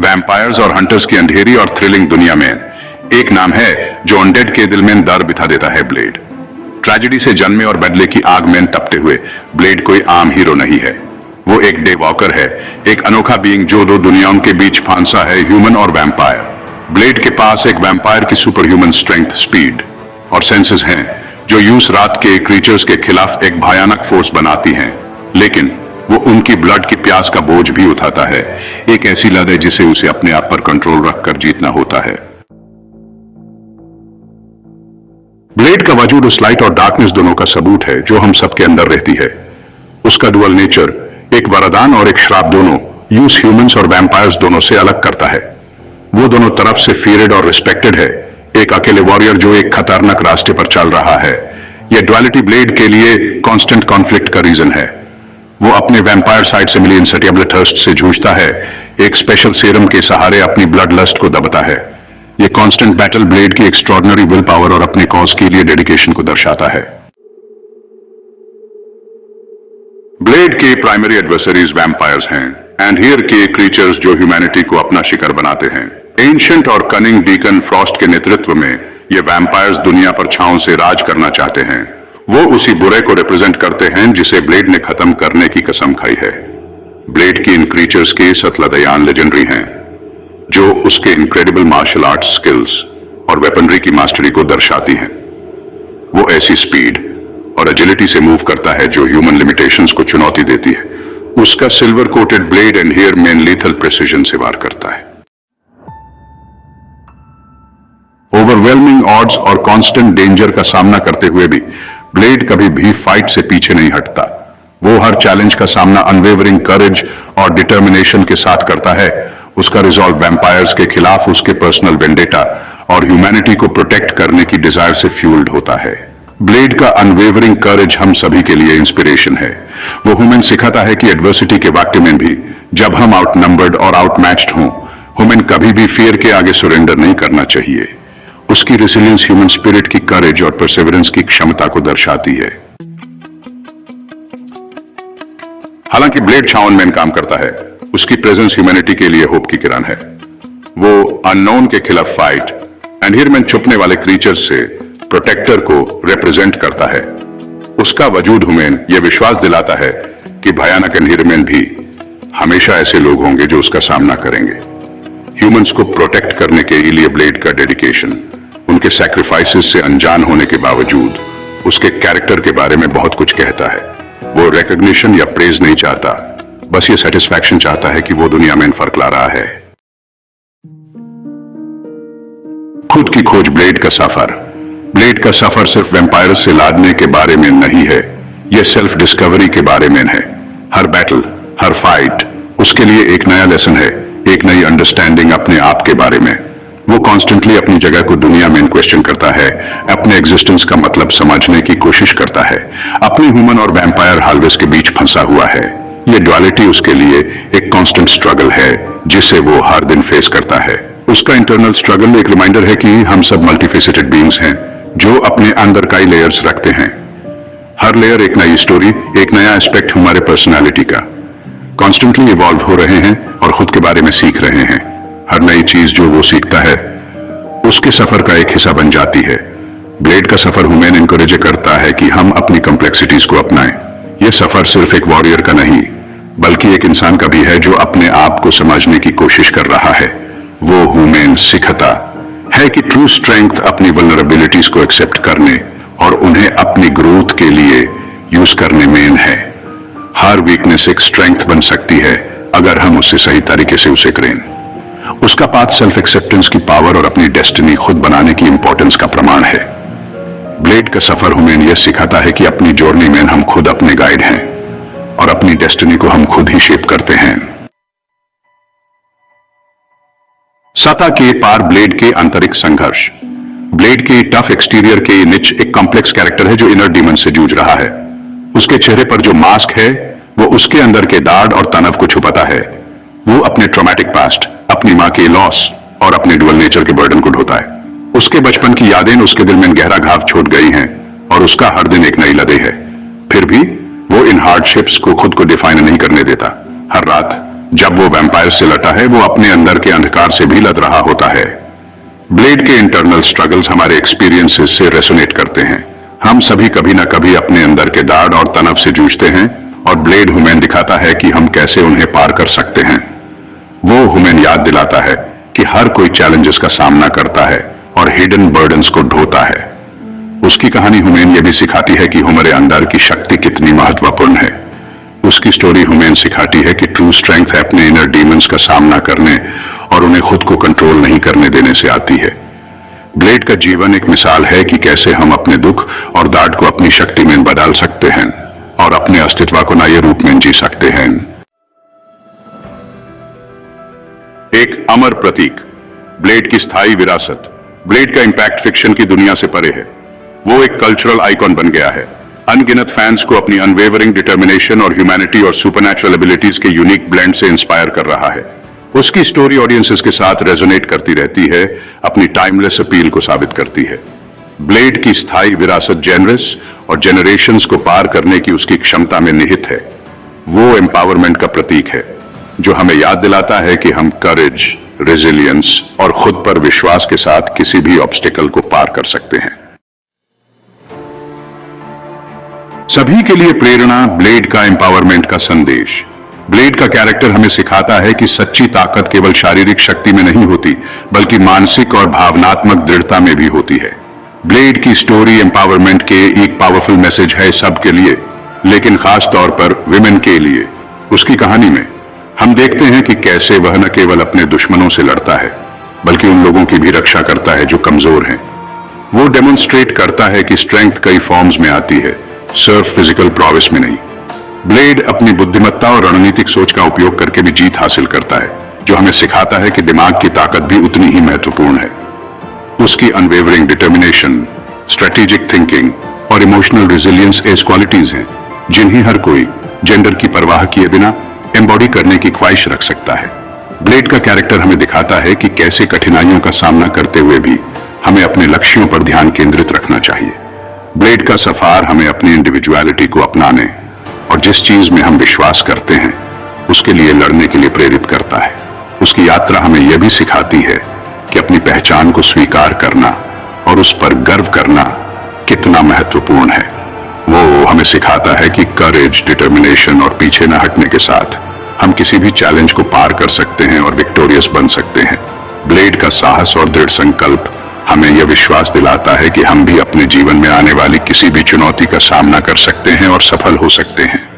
Vampires और hunters की अंधेरी और थ्रिलिंग दुनिया में एक नाम है जो अनडेड के दिल में दर्द बिठा देता है, ब्लेड। ट्रेजेडी से जन्मे और बदले की आग में तपते हुए ब्लेड कोई आम हीरो नहीं है। वो एक डे वॉकर है, एक अनोखा बीइंग जो दो दुनियाओं के बीच फांसा है, ह्यूमन और वैम्पायर। ब्लेड के पास एक वैम्पायर की सुपर ह्यूमन स्ट्रेंथ, स्पीड और सेंसेस हैं जो यूस रात के क्रीचर्स के खिलाफ एक भयानक फोर्स बनाती हैं, लेकिन वो उनकी ब्लड की प्यास का बोझ भी उठाता है। एक ऐसी लद है जिसे उसे अपने आप पर कंट्रोल रखकर जीतना होता है। ब्लेड का वजूद उस लाइट और डार्कनेस दोनों का सबूत है जो हम सबके अंदर रहती है। उसका डुअल नेचर, एक वरदान और एक श्राप, दोनों यूस ह्यूमंस और वैम्पायर्स दोनों से अलग करता है। वो दोनों तरफ से फियर्ड और रिस्पेक्टेड है, एक अकेले वॉरियर जो एक खतरनाक रास्ते पर चल रहा है। यह ड्युअलिटी ब्लेड के लिए कांस्टेंट कॉन्फ्लिक्ट का रीजन है। वो अपने वैम्पायर साइड से मिली इनसेटिएबल थर्स्ट से जूझता है, एक स्पेशल सीरम के सहारे अपनी ब्लड लस्ट को दबाता है। ये कांस्टेंट बैटल ब्लेड की एक्स्ट्रॉर्डिनरी विल पावर और अपने कॉज के लिए डेडिकेशन को दर्शाता है। ब्लेड के प्राइमरी एडवर्सरीज वैम्पायर्स हैं, एंड हियर के क्रीचर्स जो ह्यूमैनिटी को अपना शिकार बनाते हैं। एंशिएंट और कनिंग डीकन फ्रॉस्ट के नेतृत्व में ये वैम्पायर्स दुनिया पर छांव से राज करना चाहते हैं। वो उसी बुरे को रिप्रेजेंट करते हैं जिसे ब्लेड ने खत्म करने की कसम खाई है। ब्लेड की इन क्रीचर्स के सतलदयान लेजेंडरी हैं, जो उसके इनक्रेडिबल मार्शल आर्ट्स स्किल्स और वेपनरी की मास्टरी को दर्शाती हैं। वो ऐसी स्पीड और एजिलिटी से मूव करता है जो ह्यूमन लिमिटेशंस को चुनौती देती है। उसका silver coated blade and here main lethal precision से वार करता है। ओवरवेलमिंग ऑड्स और कांस्टेंट डेंजर का सामना करते हुए भी ब्लेड कभी भी फाइट से पीछे नहीं हटता। वो हर चैलेंज का सामना अनवेवरिंग करेज और डिटर्मिनेशन के साथ करता है। उसका रिजॉल्व वैम्पायर्स के खिलाफ उसके पर्सनल वेंडेटा और ह्यूमैनिटी को प्रोटेक्ट करने की डिजायर से फ्यूल्ड होता है। ब्लेड का अनवेवरिंग करेज हम सभी के लिए इंस्पिरेशन है। वो ह्यूमन सिखाता है कि एडवर्सिटी के वक्त में भी, जब हम आउटनंबर्ड और आउटमैच्ड हों, ह्यूमन कभी भी फियर के आगे सरेंडर नहीं करना चाहिए। उसकी रेसिलियंस ह्यूमन स्पिरिट की करेज और परसेवरेंस की क्षमता को दर्शाती है। हालांकि ब्लेड छावन में काम करता है, उसकी प्रेजेंस ह्यूमैनिटी के लिए होप की किरण है। वो अननोन के खिलाफ फाइट एंड हियर में छुपने वाले क्रीचर्स से प्रोटेक्टर को रिप्रेजेंट करता है। उसका वजूद हमें यह विश्वास दिलाता है कि भयानक एनवायरनमेंट भी हमेशा ऐसे लोग होंगे जो उसका सामना करेंगे। ह्यूमंस को प्रोटेक्ट करने के लिए ब्लेड का डेडिकेशन, उनके सैक्रिफाइसेस से अनजान होने के बावजूद, उसके कैरेक्टर के बारे में बहुत कुछ कहता है। वो रिकॉग्निशन या प्रेज नहीं चाहता, बस ये सेटिस्फैक्शन चाहता है कि वो दुनिया में फर्क ला रहा है। खुद की खोज, ब्लेड का सफर। ब्लेड का सफर सिर्फ वैम्पायर्स से लड़ने के बारे में नहीं है, यह सेल्फ डिस्कवरी के बारे में है। हर बैटल, हर फाइट उसके लिए एक नया लेसन है, एक नई अंडरस्टैंडिंग अपने आप के बारे में। वो कॉन्स्टेंटली अपनी जगह को दुनिया में क्वेश्चन करता है, अपने एग्जिस्टेंस का मतलब समझने की कोशिश करता है। अपनी ह्यूमन और वैम्पायर हालवेज के बीच फंसा हुआ है। ये ड्युअलिटी उसके लिए एक कांस्टेंट स्ट्रगल है जिसे वो हर दिन फेस करता है। उसका इंटरनल स्ट्रगल एक रिमाइंडर है कि हम सब मल्टीफेसेटेड बीइंग्स हैं जो अपने अंदर कई लेयर्स रखते हैं। हर लेयर एक नई स्टोरी, एक नया एस्पेक्ट हमारे पर्सनालिटी का। कॉन्स्टेंटली इवॉल्व हो रहे हैं और खुद के बारे में सीख रहे हैं। हर नई चीज जो वो सीखता है उसके सफर का एक हिस्सा बन जाती है। ब्लेड का सफर हमें इनकरेज करता है कि हम अपनी कॉम्प्लेक्सिटीज को अपनाएं। यह सफर सिर्फ एक वॉरियर का नहीं, बल्कि एक इंसान का भी है जो अपने आप को समझने की कोशिश कर रहा है। वो ह्यूमन सिखाता है कि ट्रू स्ट्रेंथ अपनी वल्नरेबिलिटीज को एक्सेप्ट करने और उन्हें अपनी ग्रोथ के लिए यूज करने में है। हर वीकनेस एक स्ट्रेंथ बन सकती है अगर हम उसे सही तरीके से उसे करें। उसका पाथ सेल्फ एक्सेप्टेंस की पावर और अपनी डेस्टिनी खुद बनाने की इंपॉर्टेंस का प्रमाण है। ब्लेड का सफर हमें यह सिखाता है कि अपनी जर्नी में हम खुद अपने गाइड हैं और अपनी डेस्टिनी को हम खुद ही शेप करते हैं। सतह के पार ब्लेड के आंतरिक संघर्ष। ब्लेड के टफ एक्सटीरियर के नीचे एक कॉम्प्लेक्स कैरेक्टर है जो इनर डीमन से जूझ रहा है। उसके चेहरे पर जो मास्क है वो उसके अंदर के दाढ़ और तनाव को छुपाता है। वो अपने ट्रॉमेटिक पास्ट, अपनी मां के लॉस और अपने डुअल नेचर के बर्डन को ढोता है। उसके बचपन की यादें उसके दिल में गहरा घाव छोड़ गई हैं और उसका हर दिन एक नई लड़ाई है। फिर भी वो इन हार्डशिप्स को खुद को डिफाइन नहीं करने देता। हर रात जब वो वैम्पायर से लटा है वो अपने अंदर के अंधकार से भी लड़ रहा होता है। ब्लेड के इंटरनल स्ट्रगल्स हमारे एक्सपीरियंसेस से रेसोनेट करते हैं। हम सभी कभी ना कभी अपने अंदर के दाढ़ और तनाव से जूझते हैं और ब्लेड हुमेन दिखाता है कि हम कैसे उन्हें पार कर सकते हैं। वो हुमेन याद दिलाता है कि हर कोई चैलेंजेस का सामना करता है और हिडन बर्डन्स को ढोता है। उसकी कहानी हुमेन ये भी सिखाती है कि हमारे अंदर की शक्ति कितनी महत्वपूर्ण है। उसकी स्टोरी हुमेन सिखाती है कि ट्रू स्ट्रेंथ है अपने इनर डीमंस का सामना करने और उन्हें खुद को कंट्रोल नहीं करने देने से आती है। ब्लेड का जीवन एक मिसाल है कि कैसे हम अपने दुख और दाढ़ को अपनी शक्ति में बदल सकते हैं और अपने अस्तित्व को नए रूप में जी सकते हैं। एक अमर प्रतीक, ब्लेड की स्थायी विरासत। ब्लेड का इंपैक्ट फिक्शन की दुनिया से परे है। वो एक कल्चरल आइकॉन बन गया है। अनगिनत फैंस को अपनी अनवेवरिंग डिटर्मिनेशन और ह्यूमैनिटी और सुपरनैचुरल एबिलिटीज के यूनिक ब्लेंड से इंस्पायर कर रहा है। उसकी स्टोरी ऑडियंसेस के साथ रेजोनेट करती रहती है, अपनी टाइमलेस अपील को साबित करती है। ब्लेड की स्थायी विरासत जेनरस और जेनरेशंस को पार करने की उसकी क्षमता में निहित है। वो एम्पावरमेंट का प्रतीक है जो हमें याद दिलाता है कि हम करेज, रेजिलियंस और खुद पर विश्वास के साथ किसी भी ऑब्स्टिकल को पार कर सकते हैं। सभी के लिए प्रेरणा, ब्लेड का एम्पावरमेंट का संदेश। ब्लेड का कैरेक्टर हमें सिखाता है कि सच्ची ताकत केवल शारीरिक शक्ति में नहीं होती, बल्कि मानसिक और भावनात्मक दृढ़ता में भी होती है। ब्लेड की स्टोरी एम्पावरमेंट के एक पावरफुल मैसेज है सबके लिए, लेकिन खास तौर पर विमेन के लिए। उसकी कहानी में हम देखते हैं कि कैसे वह न केवल अपने दुश्मनों से लड़ता है, बल्कि उन लोगों की भी रक्षा करता है जो कमजोर हैं। वो डेमोन्स्ट्रेट करता है कि स्ट्रेंथ कई फॉर्म्स में आती है, सिर्फ फिजिकल प्रॉविस में नहीं। ब्लेड अपनी बुद्धिमत्ता और रणनीतिक सोच का उपयोग करके भी जीत हासिल करता है, जो हमें सिखाता है कि दिमाग की ताकत भी उतनी ही महत्वपूर्ण है। उसकी अनवेवरिंग डिटर्मिनेशन, स्ट्रेटेजिक थिंकिंग और इमोशनल रेजिलियंस ऐसी क्वालिटीज हैं जिन्हें हर कोई जेंडर की परवाह किए बिना एम्बॉडी करने की ख्वाहिश रख सकता है। ब्लेड का कैरेक्टर हमें दिखाता है कि कैसे कठिनाइयों का सामना करते हुए भी हमें अपने लक्ष्यों पर ध्यान केंद्रित रखना चाहिए। ब्लेड का सफर हमें अपनी इंडिविजुअलिटी को अपनाने और जिस चीज में हम विश्वास करते हैं उसके लिए लड़ने के लिए प्रेरित करता है। उसकी यात्रा हमें यह भी सिखाती है कि अपनी पहचान को स्वीकार करना और उस पर गर्व करना कितना महत्वपूर्ण है। वो हमें सिखाता है कि करेज, डिटर्मिनेशन और पीछे न हटने के साथ हम किसी भी चैलेंज को पार कर सकते हैं और विक्टोरियस बन सकते हैं। ब्लेड का साहस और दृढ़ संकल्प हमें यह विश्वास दिलाता है कि हम भी अपने जीवन में आने वाली किसी भी चुनौती का सामना कर सकते हैं और सफल हो सकते हैं।